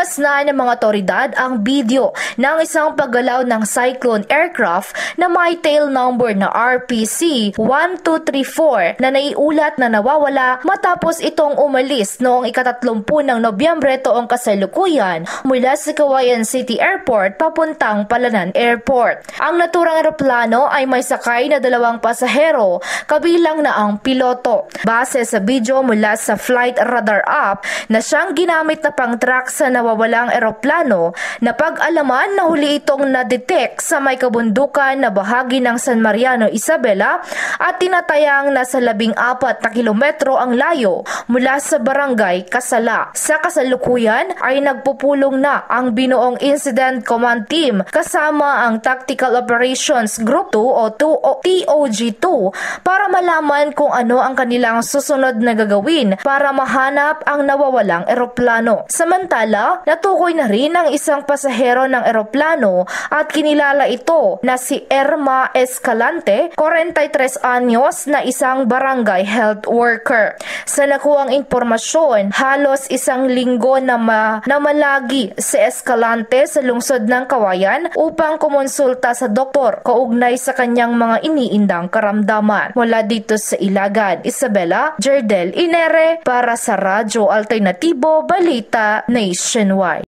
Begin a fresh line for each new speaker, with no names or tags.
Hinimos na ng mga otoridad ang video ng isang paggalaw ng Cyclone aircraft na may tail number na RPC 1234 na naiulat na nawawala matapos itong umalis noong ika-30 ng Nobyembre taong kasalukuyan mula sa Cauayan City Airport papuntang Palanan Airport. Ang naturang eroplano ay may sakay na 2 pasahero kabilang na ang piloto. Base sa video mula sa Flight Radar app na siyang ginamit na pang-track sa nawawalang eroplano, napag-alaman na huli itong na-detect sa may kabundukan na bahagi ng San Mariano, Isabela at tinatayang nasa 14 na kilometro ang layo mula sa barangay Casala. Sa kasalukuyan ay nagpupulong na ang binuong Incident Command Team kasama ang Tactical Operations Group 2 o TOG2 para malaman kung ano ang kanilang susunod na gagawin para mahanap ang nawawalang eroplano. Samantala, natukoy na rin ang isang pasahero ng eroplano at kinilala ito na si Erma Escalante, 43 anyos na isang barangay health worker. Sa nakuhang impormasyon, halos 1 linggo na malagi si Escalante sa lungsod ng Cauayan upang kumonsulta sa doktor kaugnay sa kanyang mga iniindang karamdaman. Mula dito sa Ilagan, Isabela, Jerdel Inere para sa Radyo Alternatibo Balita Nationwide.